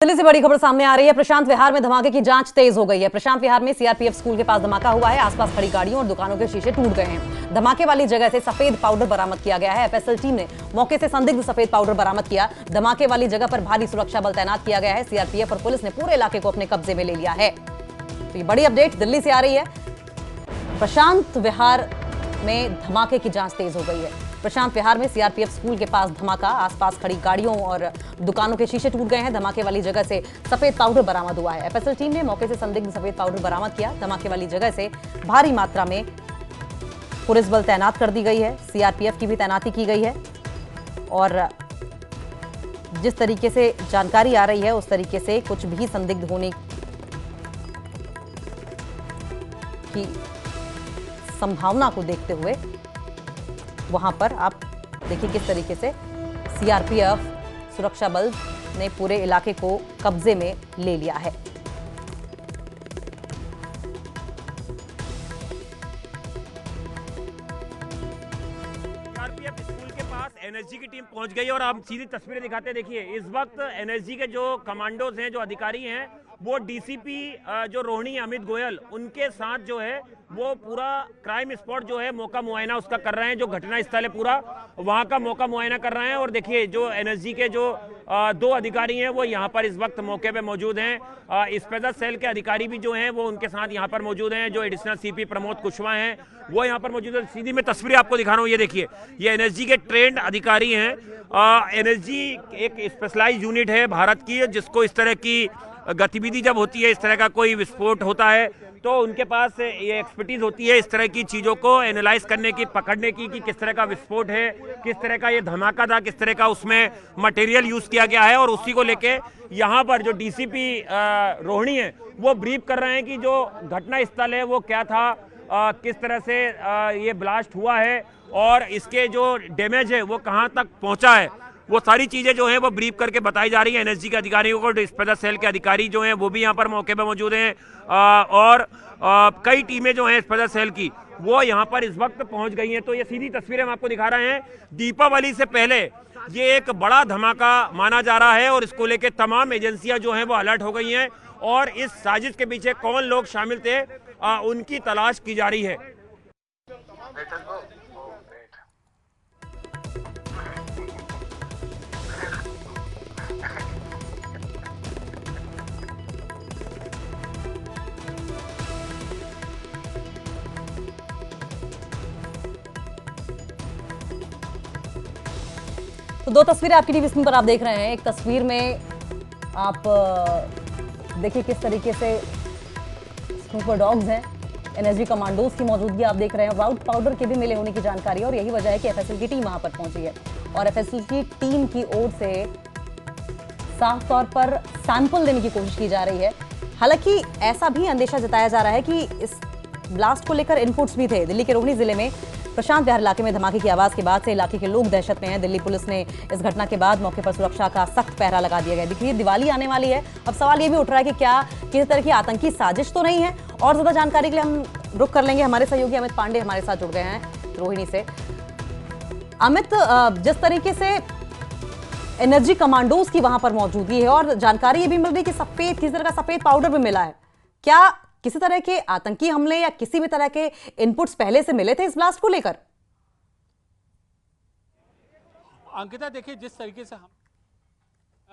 दिल्ली से बड़ी खबर सामने आ रही है। प्रशांत विहार में धमाके की जांच तेज हो गई है। प्रशांत विहार में सीआरपीएफ स्कूल के पास धमाका हुआ है। आसपास खड़ी गाड़ियों और दुकानों के शीशे टूट गए हैं। धमाके वाली जगह से सफेद पाउडर बरामद किया गया है। एफएसएल टीम ने मौके से संदिग्ध सफेद पाउडर बरामद किया। धमाके वाली जगह पर भारी सुरक्षा बल तैनात किया गया है। सीआरपीएफ और पुलिस ने पूरे इलाके को अपने कब्जे में ले लिया है। तो ये बड़ी अपडेट दिल्ली से आ रही है। प्रशांत विहार में धमाके की जांच तेज हो गई है। प्रशांत विहार में सीआरपीएफ स्कूल के पास धमाका। आसपास खड़ी गाड़ियों और दुकानों के शीशे टूट गए हैं। धमाके वाली जगह से सफेद पाउडर बरामद हुआ है। एफएसएल टीम ने मौके से संदिग्ध सफेद पाउडर बरामद किया। धमाके वाली जगह से भारी मात्रा में पुलिस बल तैनात कर दी गई है। सीआरपीएफ की भी तैनाती की गई है और जिस तरीके से जानकारी आ रही है उस तरीके से कुछ भी संदिग्ध होने की संभावना को देखते हुए वहां पर आप देखिए किस तरीके से सीआरपीएफ सुरक्षा बल ने पूरे इलाके को कब्जे में ले लिया है। सीआरपीएफ स्कूल के पास एनएसजी की टीम पहुंच गई और आप सीधी तस्वीरें दिखाते हैं। देखिए इस वक्त एनएसजी के जो कमांडोज हैं, जो अधिकारी हैं, वो डीसीपी जो रोहिणी अमित गोयल उनके साथ जो है वो पूरा क्राइम स्पॉट जो है मौका मुआयना उसका कर रहे हैं। जो घटना स्थल है पूरा वहां का मौका मुआयना कर रहे हैं। और देखिए जो एनएसजी के जो दो अधिकारी हैं वो यहाँ पर इस वक्त मौके पे मौजूद हैं। स्पेशल सेल के अधिकारी भी जो हैं वो उनके साथ यहाँ पर मौजूद हैं। जो एडिशनल सीपी प्रमोद कुशवाहा हैं वो यहाँ पर मौजूद है। सीधी मैं तस्वीरें आपको दिखा रहा हूँ। ये देखिए ये एनएसजी के ट्रेंड अधिकारी हैं। एनएसजी एक स्पेशलाइज यूनिट है भारत की, जिसको इस तरह की गतिविधि जब होती है, इस तरह का कोई विस्फोट होता है तो उनके पास ये एक्सपर्टीज होती है इस तरह की चीज़ों को एनालाइज करने की, पकड़ने की कि किस तरह का विस्फोट है, किस तरह का ये धमाका था, किस तरह का उसमें मटेरियल यूज़ किया गया है। और उसी को लेके यहाँ पर जो डीसीपी रोहिणी है वो ब्रीफ कर रहे हैं कि जो घटना स्थल है वो क्या था, किस तरह से ये ब्लास्ट हुआ है और इसके जो डैमेज है वो कहाँ तक पहुँचा है। वो सारी चीज़ें जो हैं वो ब्रीफ करके बताई जा रही हैं एनएसजी के अधिकारियों को। स्पेशल सेल के अधिकारी जो हैं वो भी यहाँ पर मौके पर मौजूद हैं और कई टीमें जो हैं स्पेशल सेल की वो यहाँ पर इस वक्त पहुँच गई हैं। तो ये सीधी तस्वीरें हम आपको दिखा रहे हैं। दीपावली से पहले ये एक बड़ा धमाका माना जा रहा है और इसको लेकर तमाम एजेंसियाँ जो हैं वो अलर्ट हो गई हैं और इस साजिश के पीछे कौन लोग शामिल थे उनकी तलाश की जा रही है। तो दो तस्वीरें आपकी टीवी स्क्रीन पर आप देख रहे हैं। एक तस्वीर में आप देखिए किस तरीके से सुपर डॉग्स हैं, एनएसजी कमांडोज की मौजूदगी आप देख रहे हैं। वाउड पाउडर के भी मिले होने की जानकारी है और यही वजह है कि एफएसएल की टीम वहां पर पहुंची है और एफएसएल की टीम की ओर से साफ तौर पर सैंपल लेने की कोशिश की जा रही है। हालांकि ऐसा भी अंदेशा जताया जा रहा है कि इस ब्लास्ट को लेकर इनपुट्स भी थे। दिल्ली के रोहिणी जिले में प्रशांत विहार इलाके में धमाके की आवाज के बाद से इलाके के लोग दहशत में हैं। दिल्ली पुलिस ने इस घटना के बाद मौके पर सुरक्षा का सख्त पहरा लगा दिया गया। देखिए दिवाली आने वाली है, अब सवाल ये भी उठ रहा है कि क्या किसी तरह की आतंकी साजिश तो नहीं है। और ज्यादा जानकारी के लिए हम रुख कर लेंगे, हमारे सहयोगी अमित पांडे हमारे साथ जुड़ गए हैं रोहिणी से। अमित, जिस तरीके से एनएसजी कमांडोज की वहां पर मौजूदगी है और जानकारी ये भी मिल रही है कि किसी तरह का सफेद पाउडर भी मिला है, क्या किसी तरह के आतंकी हमले या किसी भी तरह के इनपुट्स पहले से मिले थे इस ब्लास्ट को लेकर? अंकिता, देखिए जिस तरीके से हम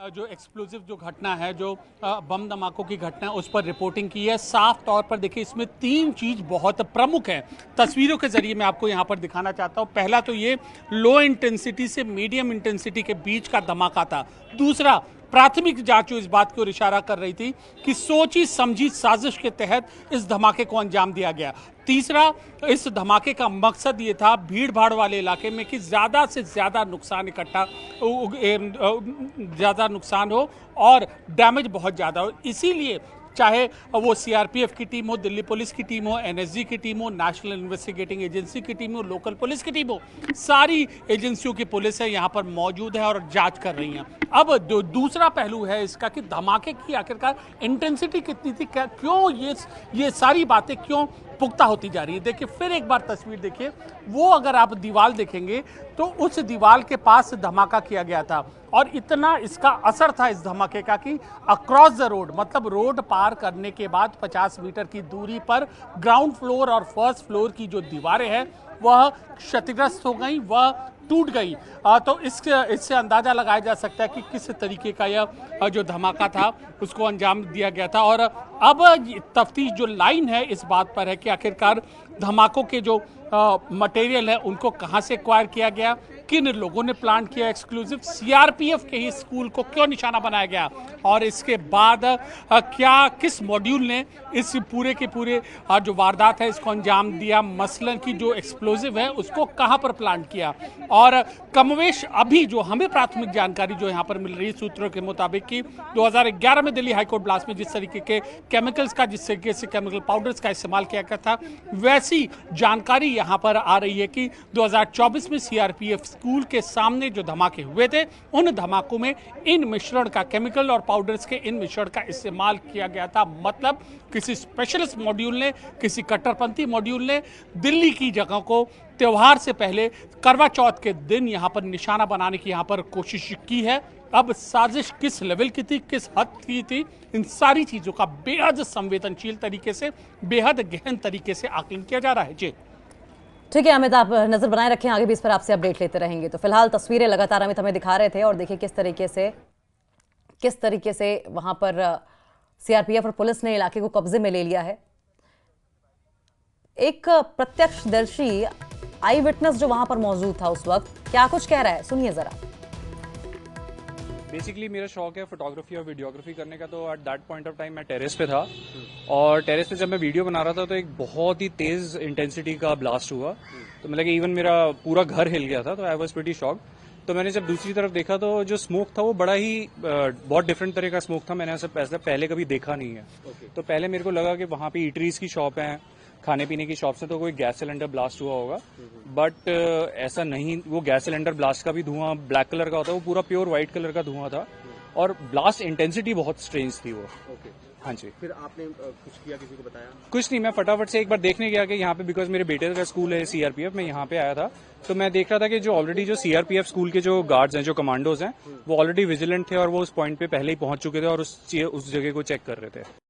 जो एक्सप्लोजिव जो घटना है, जो बम धमाकों की घटना है उस पर रिपोर्टिंग की है, साफ तौर पर देखिए इसमें तीन चीज बहुत प्रमुख है। तस्वीरों के जरिए मैं आपको यहां पर दिखाना चाहता हूं। पहला तो ये लो इंटेंसिटी से मीडियम इंटेंसिटी के बीच का धमाका था। दूसरा, प्राथमिक जांच इस बात की ओर इशारा कर रही थी कि सोची समझी साजिश के तहत इस धमाके को अंजाम दिया गया। तीसरा, इस धमाके का मकसद ये था भीड़ भाड़ वाले इलाके में कि ज़्यादा से ज़्यादा नुकसान हो और डैमेज बहुत ज़्यादा हो। इसीलिए चाहे वो सीआरपीएफ की टीम हो, दिल्ली पुलिस की टीम हो, एनएसजी की टीम हो, नेशनल इन्वेस्टिगेटिंग एजेंसी की टीम हो, लोकल पुलिस की टीम हो, सारी एजेंसियों की पुलिस है यहाँ पर मौजूद है और जांच कर रही हैं। अब दूसरा पहलू है इसका कि धमाके की आखिरकार इंटेंसिटी कितनी थी, क्यों ये सारी बातें क्यों पुख्ता होती जा रही है। देखिए फिर एक बार तस्वीर देखिए, वो अगर आप दीवार देखेंगे तो उस दीवार के पास धमाका किया गया था और इतना इसका असर था इस धमाके का कि अक्रॉस द रोड, मतलब रोड पार करने के बाद 50 मीटर की दूरी पर ग्राउंड फ्लोर और फर्स्ट फ्लोर की जो दीवारें हैं वह क्षतिग्रस्त हो गई, वह टूट गई। तो इससे अंदाजा लगाया जा सकता है कि किस तरीके का यह जो धमाका था उसको अंजाम दिया गया था। और अब तफ्तीश जो लाइन है इस बात पर है कि आखिरकार धमाकों के जो मटेरियल है उनको कहां से एक्वायर किया गया, किन लोगों ने प्लान किया, एक्सक्लूसिव सीआरपीएफ के ही स्कूल को क्यों निशाना बनाया गया और इसके बाद क्या किस मॉड्यूल ने इस पूरे के पूरे जो वारदात है इसको अंजाम दिया, मसलन की जो एक्सप्लोजिव है उसको कहां पर प्लान किया। और कमवेश अभी जो हमें प्राथमिक जानकारी जो यहां पर मिल रही है सूत्रों के मुताबिक कि 2011 में दिल्ली हाईकोर्ट ब्लास्ट में जिस तरीके के केमिकल्स का, जिस तरीके से केमिकल पाउडर्स का इस्तेमाल किया गया था, वैसी जानकारी यहां पर आ रही है कि 2024 में सीआरपीएफ स्कूल के सामने जो धमाके हुए थे उन धमाकों में इन मिश्रण का, केमिकल और पाउडर्स के इन मिश्रण का इस्तेमाल किया गया था। मतलब किसी स्पेशलिस्ट मॉड्यूल ने, किसी कट्टरपंथी मॉड्यूल ने दिल्ली की जगह को त्योहार से पहले करवा चौथ के दिन यहां पर निशाना बनाने की यहां पर कोशिश की है। अब साजिश किस लेवल की थी, किस हद की थी, इन सारी चीजों का बेहद संवेदनशील तरीके से, बेहद गहन तरीके से आकलन किया जा रहा है। जी ठीक है अमित, आप नजर बनाए रखें, आगे भी इस पर आपसे अपडेट लेते रहेंगे। तो फिलहाल तस्वीरें लगातार अमित हमें दिखा रहे थे और देखिए किस तरीके से वहां पर सीआरपीएफ और पुलिस ने इलाके को कब्जे में ले लिया है। एक प्रत्यक्षदर्शी आई विटनेस जो वहां पर मौजूद था उस वक्त, क्या कुछ कह रहा है, सुनिए जरा। बेसिकली मेरा शौक है फोटोग्राफी और वीडियोग्राफी करने का, तो at that point of time मैं टेरेस पे था और टेरेस पे जब मैं वीडियो बना रहा था तो एक बहुत ही तेज इंटेंसिटी का ब्लास्ट हुआ। तो मतलब कि इवन मेरा पूरा घर हिल गया था, तो आई वाज प्रीटी शॉक्ड। तो मैंने जब दूसरी तरफ देखा तो जो स्मोक था वो बड़ा ही बहुत डिफरेंट तरह का स्मोक था, मैंने ऐसा पहले कभी देखा नहीं है। तो पहले मेरे को लगा कि वहाँ पे ईटरीज की शॉप है, खाने पीने की शॉप से, तो कोई गैस सिलेंडर ब्लास्ट हुआ होगा, बट ऐसा नहीं। वो गैस सिलेंडर ब्लास्ट का भी धुआं ब्लैक कलर का होता है, वो पूरा प्योर व्हाइट कलर का धुआं था और ब्लास्ट इंटेंसिटी बहुत स्ट्रेंज थी वो। हाँ जी। फिर आपने कुछ किया, किसी को बताया? कुछ नहीं, मैं फटाफट से एक बार देखने गया कि यहाँ पे, बिकॉज मेरे बेटे का स्कूल है सीआरपीएफ, मैं यहाँ पे आया था तो मैं देख रहा था कि जो ऑलरेडी जो सीआरपीएफ स्कूल के जो गार्ड्स हैं, जो कमांडोज हैं, वो ऑलरेडी विजिलेंट थे और वो उस पॉइंट पे पहले ही पहुंच चुके थे और उस जगह को चेक कर रहे थे।